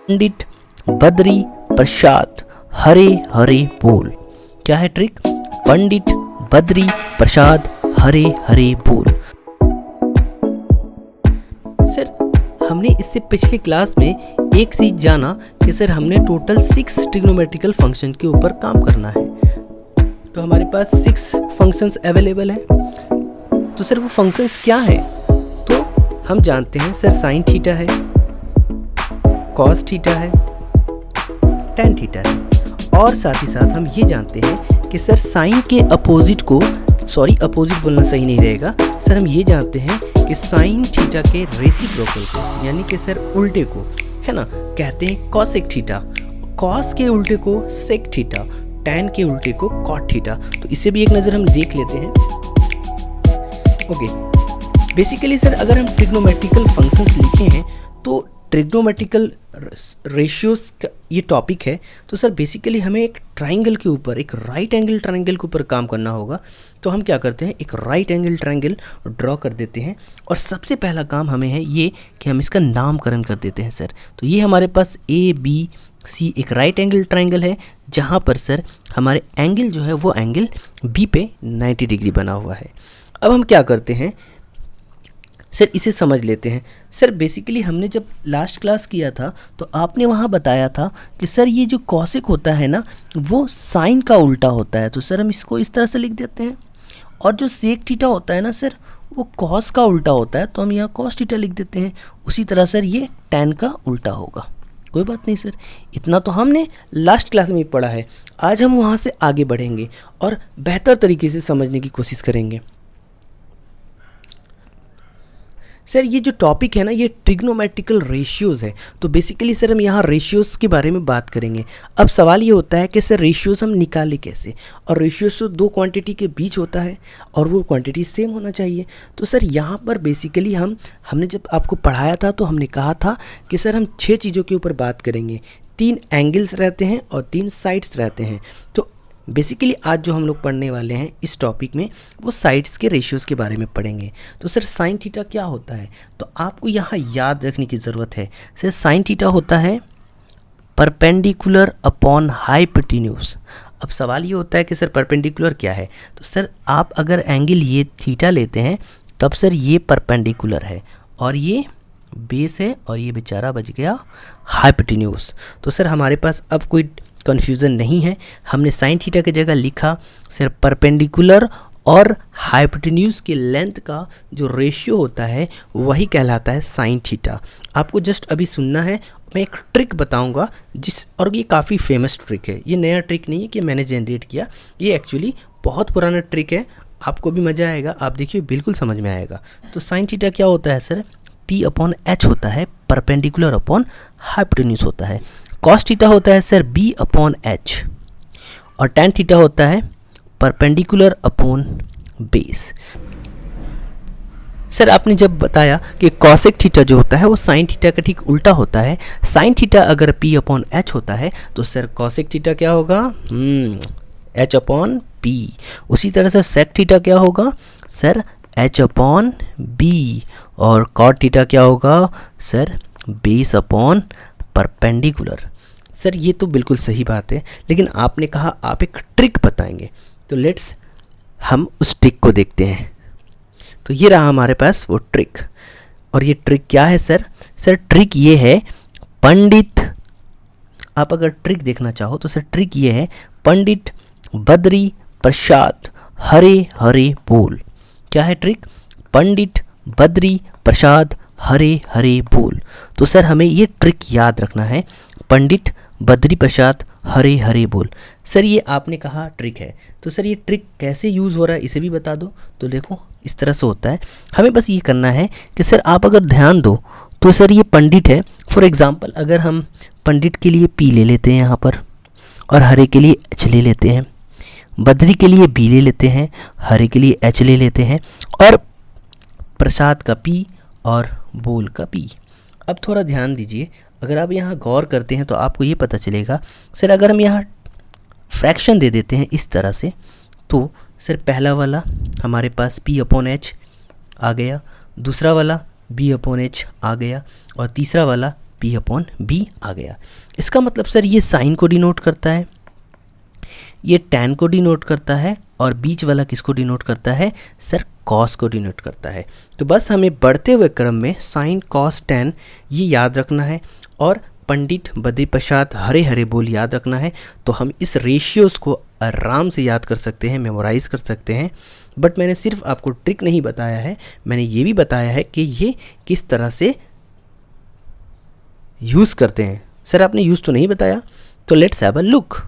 पंडित बद्री प्रसाद हरे हरे बोल। क्या है ट्रिक? पंडित बद्री प्रसाद हरे हरे बोल। सर हमने इससे पिछली क्लास में एक चीज जाना कि सर हमने टोटल 6 ट्रिग्नोमेट्रिकल फंक्शन के ऊपर काम करना है। तो हमारे पास 6 फंक्शंस अवेलेबल हैं। तो सर वो फंक्शंस क्या हैं? तो हम जानते हैं सर साइन थीटा है, कॉस थीटा है, टेन थीटा है, और साथ ही साथ हम ये जानते हैं कि सर साइन के अपोजिट को, सॉरी अपोजिट बोलना सही नहीं रहेगा सर, हम ये जानते हैं कि साइन थीटा के रेसिप्रोकल को, यानी कि सर उल्टे को, है ना, कहते हैं कॉसेक थीटा, कॉस के उल्टे को सेक थीटा, टैन के उल्टे को कॉट थीटा। तो इसे भी एक नज़र हम देख लेते हैं। ओके, बेसिकली सर अगर हम ट्रिग्नोमेट्रिकल फंक्शंस लिखे हैं तो ट्रिग्नोमेट्रिकल रेशियोज का ये टॉपिक है। तो सर बेसिकली हमें एक ट्राइंगल के ऊपर, एक राइट एंगल ट्राइंगल के ऊपर काम करना होगा। तो हम क्या करते हैं, एक राइट एंगल ट्राइंगल ड्रॉ कर देते हैं, और सबसे पहला काम हमें है ये कि हम इसका नामकरण कर देते हैं सर। तो ये हमारे पास ABC एक राइट एंगल ट्राइंगल है, जहाँ पर सर हमारे एंगल जो है वो एंगल B पे 90 डिग्री बना हुआ है। अब हम क्या करते हैं सर, इसे समझ लेते हैं। सर बेसिकली हमने जब लास्ट क्लास किया था तो आपने वहाँ बताया था कि सर ये जो कॉसेक होता है ना वो साइन का उल्टा होता है। तो सर हम इसको इस तरह से लिख देते हैं। और जो सेक थीटा होता है ना सर वो कॉस का उल्टा होता है, तो हम यहाँ कॉस थीटा लिख देते हैं। उसी तरह सर ये टैन का उल्टा होगा। कोई बात नहीं सर, इतना तो हमने लास्ट क्लास में ही पढ़ा है। आज हम वहाँ से आगे बढ़ेंगे और बेहतर तरीके से समझने की कोशिश करेंगे। सर ये जो टॉपिक है ना ये ट्रिग्नोमेट्रिकल रेशियोज़ है। तो बेसिकली सर हम यहाँ रेशियोज़ के बारे में बात करेंगे। अब सवाल ये होता है कि सर रेशियोज़ हम निकालें कैसे, और रेशियोज़ तो दो क्वांटिटी के बीच होता है और वो क्वांटिटी सेम होना चाहिए। तो सर यहाँ पर बेसिकली हमने जब आपको पढ़ाया था तो हमने कहा था कि सर हम 6 चीज़ों के ऊपर बात करेंगे। 3 एंगल्स रहते हैं और 3 साइड्स रहते हैं। तो बेसिकली आज जो हम लोग पढ़ने वाले हैं इस टॉपिक में वो साइड्स के रेशियोज़ के बारे में पढ़ेंगे। तो सर साइन थीटा क्या होता है, तो आपको यहाँ याद रखने की ज़रूरत है। सर साइन थीटा होता है परपेंडिकुलर अपॉन हाइपोटेन्यूज। अब सवाल ये होता है कि सर परपेंडिकुलर क्या है, तो सर आप अगर एंगल ये थीटा लेते हैं तब सर ये परपेंडिकुलर है और ये बेस है और ये बेचारा बच गया हाइपोटेन्यूज। तो सर हमारे पास अब कोई कन्फ्यूज़न नहीं है। हमने साइन थीटा की जगह लिखा सर परपेंडिकुलर और हाइपोटेन्यूज के लेंथ का जो रेशियो होता है वही कहलाता है साइन थीटा। आपको जस्ट अभी सुनना है, मैं एक ट्रिक बताऊंगा और ये काफ़ी फेमस ट्रिक है। ये नया ट्रिक नहीं है कि मैंने जनरेट किया, ये एक्चुअली बहुत पुराना ट्रिक है। आपको भी मज़ा आएगा, आप देखिए बिल्कुल समझ में आएगा। तो साइन थीटा क्या होता है सर, P/H होता है, परपेंडिकुलर अपॉन हाइपोटेन्यूज होता है। कॉस थीटा होता है सर B/H, और टैन थीटा होता है परपेंडिकुलर अपॉन बेस। सर आपने जब बताया कि कॉसेक थीटा जो होता है वो साइन थीटा का ठीक उल्टा होता है। साइन थीटा अगर P/H होता है तो सर कॉसेक थीटा क्या होगा, H/P। उसी तरह से सेक थीटा क्या होगा सर H/B, और कॉट थीटा क्या होगा sir base upon perpendicular. Sir ये तो बिल्कुल सही बात है, लेकिन आपने कहा आप एक ट्रिक बताएंगे, तो लेट्स हम उस ट्रिक को देखते हैं। तो ये रहा हमारे पास वो ट्रिक, और ये ट्रिक क्या है सर, सर ट्रिक ये है पंडित, आप अगर ट्रिक देखना चाहो तो सर ट्रिक ये है पंडित बद्री प्रसाद हरे हरे बोल। क्या है ट्रिक, पंडित बद्री प्रसाद हरे हरे बोल। तो सर हमें ये ट्रिक याद रखना है, पंडित बद्री प्रसाद हरे हरे बोल। सर ये आपने कहा ट्रिक है, तो सर ये ट्रिक कैसे यूज़ हो रहा है इसे भी बता दो। तो देखो इस तरह से होता है, हमें बस ये करना है कि सर आप अगर ध्यान दो तो सर ये पंडित है। फॉर एग्ज़ाम्पल अगर हम पंडित के लिए P ले लेते हैं यहाँ पर, और हरे के लिए H ले लेते हैं, बद्री के लिए B ले लेते हैं, हरे के लिए H ले लेते हैं, और प्रसाद का P और बोल का P। अब थोड़ा ध्यान दीजिए, अगर आप यहाँ गौर करते हैं तो आपको ये पता चलेगा सर अगर हम यहाँ फ्रैक्शन दे देते हैं इस तरह से, तो सर पहला वाला हमारे पास P/H आ गया, दूसरा वाला B/H आ गया, और तीसरा वाला P/B आ गया। इसका मतलब सर ये साइन को डिनोट करता है, ये टैन को डिनोट करता है, और बीच वाला किसको डिनोट करता है सर, कॉस को डिनोट करता है। तो बस हमें बढ़ते हुए क्रम में साइन कॉस टैन ये याद रखना है, और पंडित बदे पश्चात हरे हरे बोल याद रखना है। तो हम इस रेशियोज़ को आराम से याद कर सकते हैं, मेमोराइज़ कर सकते हैं। बट मैंने सिर्फ आपको ट्रिक नहीं बताया है, मैंने ये भी बताया है कि ये किस तरह से यूज़ करते हैं। सर आपने यूज़ तो नहीं बताया, तो लेट्स हैव अ लुक।